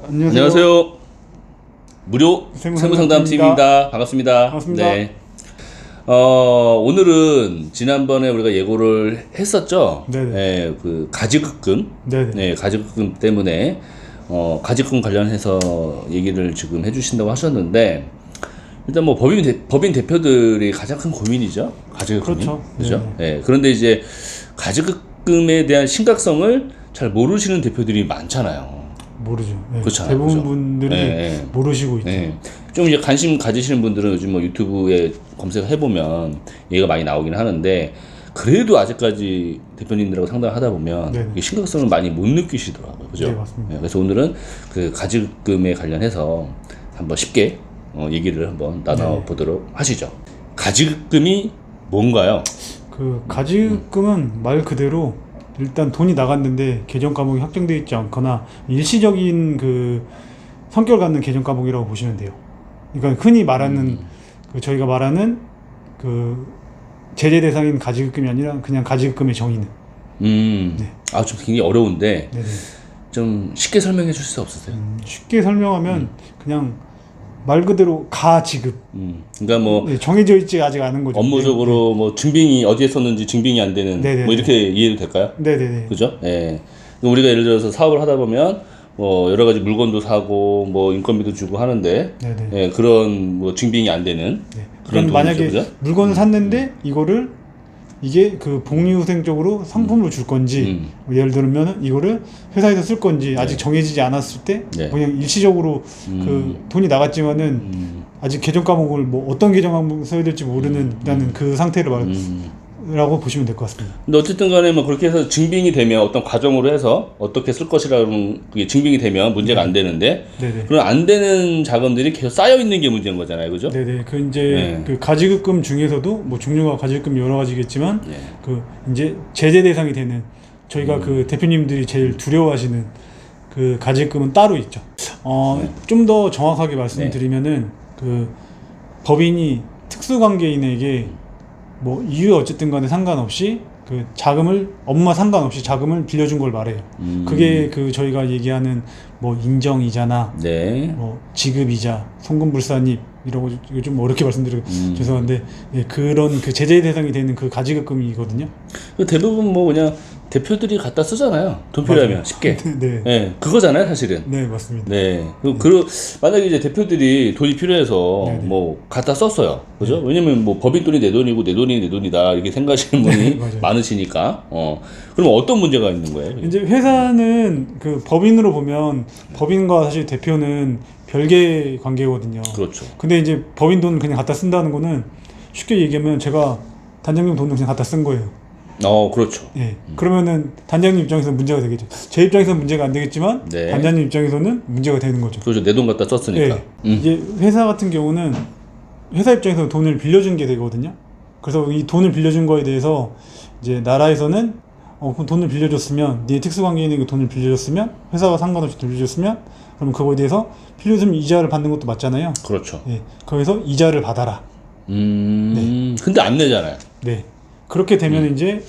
안녕하세요. 무료 세무상담 TV입니다. 반갑습니다. 네. 오늘은 지난번에 우리가 예고를 했었죠. 네, 그 가지급금. 네, 가지급금 때문에 가지급금 관련해서 얘기를 지금 해주신다고 하셨는데, 일단 뭐 법인 대표들이 가장 큰 고민이죠. 가지급금이. 그렇죠. 네. 그런데 이제 가지급금에 대한 심각성을 잘 모르시는 대표들이 많잖아요. 모르죠. 그렇죠. 대부분 분들이 모르시고 있죠. 좀 이제 관심 가지시는 분들은 요즘 뭐 유튜브에 검색해 보면 얘기가 많이 나오긴 하는데, 그래도 아직까지 대표님들하고 상담하다 보면 이 심각성을 많이 못 느끼시더라고요. 그죠? 네, 맞습니다. 그래서 오늘은 그 가지급금에 관련해서 한번 쉽게 얘기를 한번 나눠보도록 하시죠. 가지급금이 뭔가요? 그 가지급금은 말 그대로 일단 돈이 나갔는데 계정 과목이 확정되어 있지 않거나 일시적인 그 성격을 갖는 계정 과목이라고 보시면 돼요. 그러니까 흔히 말하는 그 저희가 말하는 그 제재 대상인 가지급금이 아니라 그냥 가지급금의 정의는. 아, 좀 굉장히 어려운데 좀 쉽게 설명해 주실 수 없으세요? 쉽게 설명하면 그냥 말 그대로 가지급. 그러니까 뭐 정해져 있지 아직 않은 거죠. 업무적으로 뭐 증빙이 어디에 썼는지 증빙이 안 되는 뭐 이렇게 이해도 될까요? 네네네. 그죠? 예. 우리가 예를 들어서 사업을 하다 보면 뭐 여러 가지 물건도 사고 뭐 인건비도 주고 하는데 예, 그런 뭐 증빙이 안 되는 그런 돈이죠, 만약에 그죠? 물건을 샀는데 이게 그 복리후생적으로 상품으로 줄 건지 예를 들면 이거를 회사에서 쓸 건지 아직 정해지지 않았을 때 그냥 일시적으로 그 돈이 나갔지만은 아직 계정 과목을 뭐 어떤 계정 과목을 써야 될지 모르는 그 상태를 라고 보시면 될 것 같습니다. 근데 어쨌든 간에 뭐 그렇게 해서 증빙이 되면 어떤 과정으로 해서 어떻게 쓸 것이라는 그게 증빙이 되면 문제가 안 되는데 그런 안 되는 자금들이 계속 쌓여 있는 게 문제인 거잖아요. 그죠? 네네. 그 이제 그 가지급금 중에서도 뭐 종류가 가지급금 여러 가지겠지만 그 이제 제재 대상이 되는 저희가 그 대표님들이 제일 두려워하시는 그 가지급금은 따로 있죠. 좀 더 정확하게 말씀드리면은 그 법인이 특수관계인에게 뭐 이유 어쨌든 간에 상관없이 그 자금을 업무와 상관없이 자금을 빌려준 걸 말해요. 그게 그 저희가 얘기하는 뭐 인정이자나 뭐 지급이자, 송금불산입 이러고 이거 좀 어렵게 말씀드리고 죄송한데 그런 그 제재 대상이 되는 그 가지급금이거든요. 대부분 뭐 그냥 대표들이 갖다 쓰잖아요. 돈 필요하면 쉽게. 네, 그거잖아요, 사실은. 네, 맞습니다. 네. 만약에 이제 대표들이 돈이 필요해서 뭐 갖다 썼어요. 그죠? 왜냐면 뭐 법인 돈이 내 돈이고 내 돈이 내 돈이다 이렇게 생각하시는 분이 많으시니까. 그럼 어떤 문제가 있는 거예요? 이제 회사는 그 법인으로 보면 법인과 사실 대표는 별개 관계거든요. 그렇죠. 근데 이제 법인 돈을 그냥 갖다 쓴다는 거는 쉽게 얘기하면 제가 단장님 돈을 그냥 갖다 쓴 거예요. 그렇죠. 그러면은 단장님 입장에서는 문제가 되겠죠. 제 입장에서는 문제가 안 되겠지만 단장님 입장에서는 문제가 되는 거죠. 그렇죠. 내 돈 갖다 썼으니까. 이제 회사 같은 경우는 회사 입장에서 돈을 빌려준 게 되거든요. 그래서 이 돈을 빌려준 거에 대해서 이제 나라에서는 그럼 돈을 빌려줬으면 네 특수관계인에게 돈을 빌려줬으면 회사와 상관없이 빌려줬으면 그럼 그거에 대해서 빌려주면 이자를 받는 것도 맞잖아요. 그렇죠. 거기서 이자를 받아라. 근데 안 내잖아요. 그렇게 되면 이제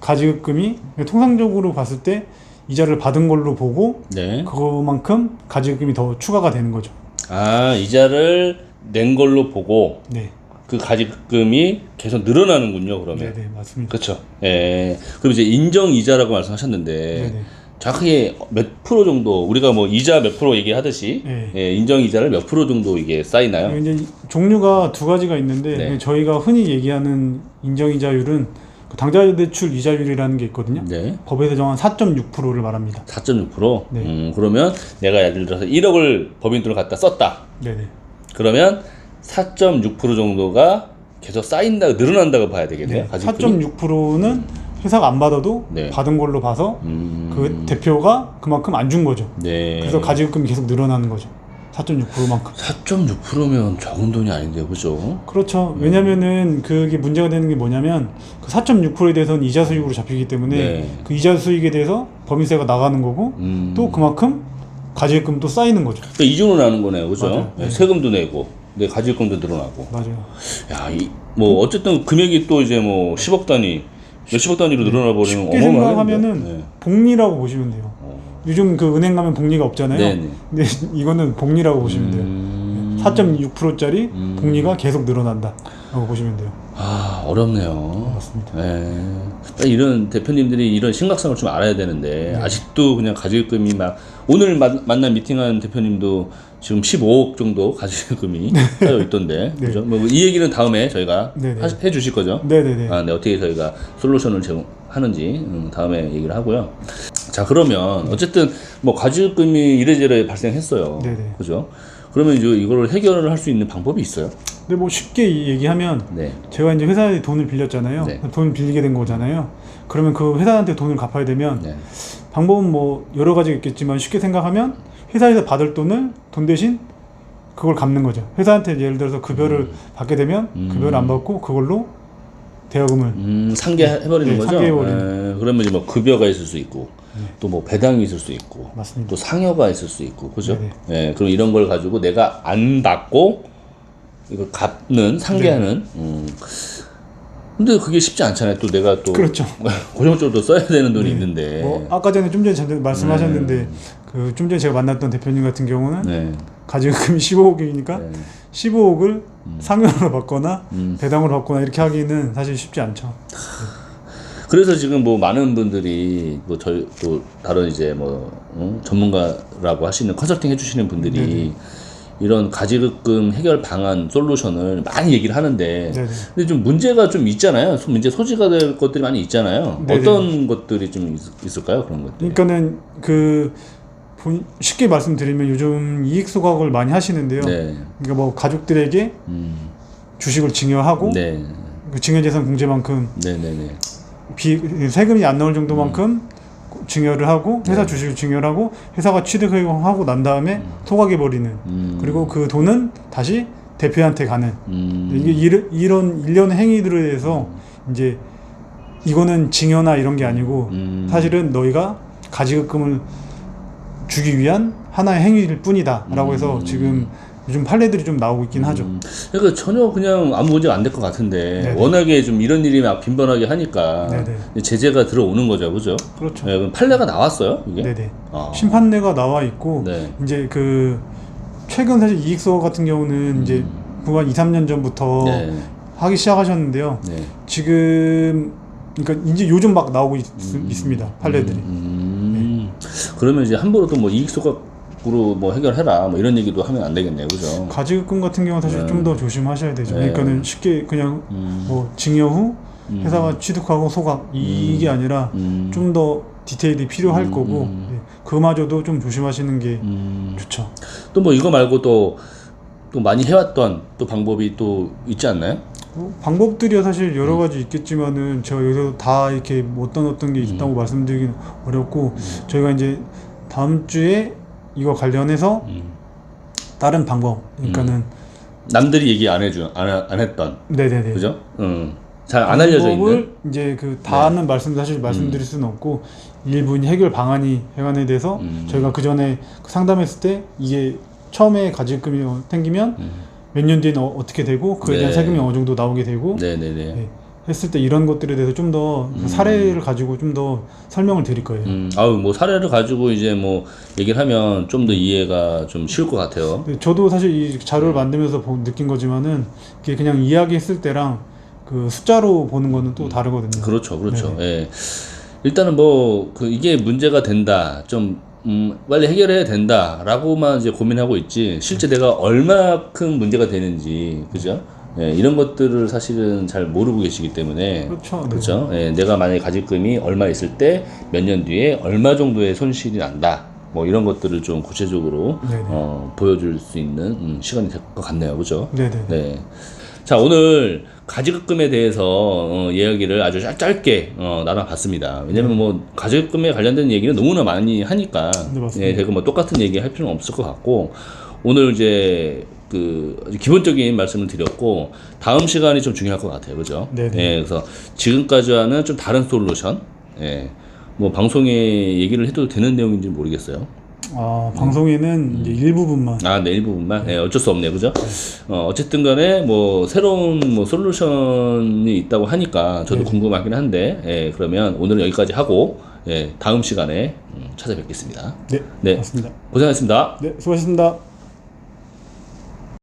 가지급금이 통상적으로 봤을 때 이자를 받은 걸로 보고 그거만큼 가지급금이 더 추가가 되는 거죠. 아, 이자를 낸 걸로 보고 그 가지급금이 계속 늘어나는군요. 그러면. 네, 맞습니다. 그렇죠. 그럼 이제 인정 이자라고 말씀하셨는데 정확하게 몇 프로 정도 우리가 뭐 이자 몇 프로 얘기하듯이 인정 이자를 몇 프로 정도 이게 쌓이나요? 이제 종류가 두 가지가 있는데 저희가 흔히 얘기하는 인정 이자율은 당좌대출 이자율이라는 게 있거든요. 법에서 정한 4.6%를 말합니다. 4.6%? 그러면 내가 예를 들어서 1억을 법인 돈을 갖다 썼다. 그러면 4.6% 정도가 계속 쌓인다, 늘어난다고 봐야 되겠네요. 4.6%는 회사가 안 받아도 받은 걸로 봐서 그 대표가 그만큼 안 준 거죠. 그래서 가지급금이 계속 늘어나는 거죠. 4.6%만큼. 4.6%면 적은 돈이 아닌데, 그죠? 그렇죠. 왜냐면은 그게 문제가 되는 게 뭐냐면 그 4.6%에 대해서는 이자 수익으로 잡히기 때문에 그 이자 수익에 대해서 법인세가 나가는 거고 또 그만큼 가지급금도 쌓이는 거죠. 그러니까 이중으로 나는 거네요, 그죠? 세금도 내고, 가지급금도 늘어나고. 맞아요. 야, 뭐 어쨌든 금액이 또 이제 뭐 10억 단위, 몇십억 단위로 늘어나 버리면 쉽게 생각하면은 복리라고 보시면 돼요. 요즘 그 은행 가면 복리가 없잖아요. 네네. 근데 이거는 복리라고 보시면 돼요. 4.6%짜리 복리가 계속 늘어난다라고 보시면 돼요. 아, 어렵네요. 맞습니다. 네. 이런 대표님들이 이런 심각성을 좀 알아야 되는데, 아직도 그냥 가지급금이 막, 오늘 만난 미팅한 대표님도 지금 15억 정도 가지급금이 쌓여 있던데, 네. 그죠? 뭐 이 얘기는 다음에 저희가 네네. 해 주실 거죠? 네네네. 아, 네. 어떻게 저희가 솔루션을 제공하는지, 다음에 얘기를 하고요. 자, 그러면, 어쨌든, 뭐, 가지급금이 이래저래 발생했어요. 네네. 그죠? 그러면 이제 이거를 해결을 할 수 있는 방법이 있어요? 근데 뭐 쉽게 얘기하면 네. 제가 이제 회사에 돈을 빌렸잖아요. 네. 돈을 빌리게 된 거잖아요. 그러면 그 회사한테 돈을 갚아야 되면 네. 방법은 뭐 여러 가지가 있겠지만 쉽게 생각하면 회사에서 받을 돈 대신 그걸 갚는 거죠. 회사한테 예를 들어서 급여를 받게 되면 급여를 안 받고 그걸로 대여금을 상계해버리는 네, 거죠? 상계해버리는. 그러면 이제 뭐 급여가 있을 수 있고, 또 뭐 배당이 있을 수 있고, 맞습니다. 또 상여가 있을 수 있고, 그죠? 네네. 예, 그럼 이런 걸 가지고 내가 안 받고, 이걸 갚는, 상계하는, 근데 그게 쉽지 않잖아요. 또 내가 또. 그렇죠. 고정적으로 써야 되는 돈이 있는데. 뭐 아까 전에 좀 전에 잠깐 말씀하셨는데 그 좀 전에 제가 만났던 대표님 같은 경우는 네. 가지금이 15억이니까 네. 15억을 상여로 받거나 배당으로 받거나 이렇게 하기는 사실 쉽지 않죠. 그래서 지금 뭐 많은 분들이 뭐 저희 또 다른 이제 뭐 전문가라고 하시는 컨설팅 해주시는 분들이 네네. 이런 가지급금 해결 방안 솔루션을 많이 얘기를 하는데 네네. 근데 좀 문제가 좀 있잖아요. 문제 소지가 될 것들이 많이 있잖아요. 네네. 어떤 것들이 좀 있을까요? 그런 것들. 그러니까는 그 쉽게 말씀드리면 요즘 이익 소각을 많이 하시는데요. 네. 그러니까 뭐 가족들에게 주식을 증여하고 네. 그 증여재산 공제만큼 네네네. 세금이 안 나올 정도만큼 증여를 하고 회사 주식을 증여를 하고 회사가 취득하고 난 다음에 소각해 버리는 그리고 그 돈은 다시 대표한테 가는 이게 이런 일련의 행위들에 대해서 이제 이거는 증여나 이런 게 아니고 사실은 너희가 가지급금을 주기 위한 하나의 행위일 뿐이다라고 해서 지금 요즘 판례들이 좀 나오고 있긴 하죠. 그러니까 전혀 그냥 아무 문제가 안 될 것 같은데 네네. 워낙에 좀 이런 일이 막 빈번하게 하니까 네네. 제재가 들어오는 거죠, 그죠? 그렇죠. 네, 그럼 판례가 나왔어요, 이게? 네네. 아. 심판례가 나와 있고 네. 이제 그 최근 사실 이익소 같은 경우는 이제 한 2, 3년 전부터 네. 하기 시작하셨는데요. 네. 지금 그러니까 이제 요즘 막 나오고 있습니다. 판례들이. 그러면 이제 함부로 또 뭐 이익 소각으로 뭐 해결해라 뭐 이런 얘기도 하면 안 되겠네요, 그죠? 가지급금 같은 경우는 사실 좀 더 조심하셔야 되죠. 네. 그러니까는 쉽게 그냥 뭐 증여 후 회사가 취득하고 소각 이게 아니라 좀 더 디테일이 필요할 거고 예. 그마저도 좀 조심하시는 게 좋죠. 또 뭐 이거 말고 또 많이 해왔던 또 방법이 또 있지 않나요? 방법들이 사실 여러 가지 있겠지만은 제가 여기서 다 이렇게 어떤 게 있다고 말씀드리긴 어렵고 저희가 이제 다음 주에 이거 관련해서 다른 방법 그러니까는 남들이 얘기 안 했던 네네네 그죠? 잘 안 알려져 있는 이제 그 다는 사실 말씀드릴 수는 없고 일부 해결 방안에 대해서 저희가 그 전에 상담했을 때 이게 처음에 가지급금이 생기면 몇 년 뒤에는 어떻게 되고 그에 대한 네. 세금이 어느 정도 나오게 되고 네네네. 네, 했을 때 이런 것들에 대해서 좀 더 사례를 가지고 좀 더 설명을 드릴 거예요. 아우 뭐 사례를 가지고 이제 뭐 얘기를 하면 좀 더 이해가 좀 쉬울 것 같아요. 저도 사실 이 자료를 만들면서 느낀 거지만은 이게 그냥 이야기했을 때랑 그 숫자로 보는 거는 또 다르거든요. 그렇죠, 그렇죠. 예. 일단은 뭐 그 이게 문제가 된다, 좀 빨리 해결해야 된다라고만 이제 고민하고 있지 실제 내가 얼마큼 문제가 되는지 그죠? 예, 이런 것들을 사실은 잘 모르고 계시기 때문에 그렇죠. 네. 그렇죠. 예, 내가 만약에 가지금이 얼마 있을 때 몇 년 뒤에 얼마 정도의 손실이 난다. 뭐 이런 것들을 좀 구체적으로 보여줄 수 있는 시간이 될 것 같네요, 그죠? 네네. 네. 자, 오늘 가지급금에 대해서 이야기를 아주 짧게 나눠봤습니다. 왜냐면 뭐 가지급금에 관련된 얘기는 너무나 많이 하니까 네, 맞습니다. 예, 제가 뭐 똑같은 얘기 할 필요는 없을 것 같고 오늘 이제 그 기본적인 말씀을 드렸고 다음 시간이 좀 중요할 것 같아요, 그죠? 네네. 예, 그래서 지금까지와는 좀 다른 솔루션, 예, 뭐 방송에 얘기를 해도 되는 내용인지 모르겠어요. 방송에는 이제 일부분만. 네, 일부분만. 네, 어쩔 수 없네요, 그죠? 어쨌든 간에 뭐 새로운 뭐 솔루션이 있다고 하니까 저도 궁금하긴 한데, 예, 그러면 오늘은 여기까지 하고, 예, 다음 시간에 찾아뵙겠습니다. 네, 네, 맞습니다. 고생하셨습니다. 네, 수고하셨습니다.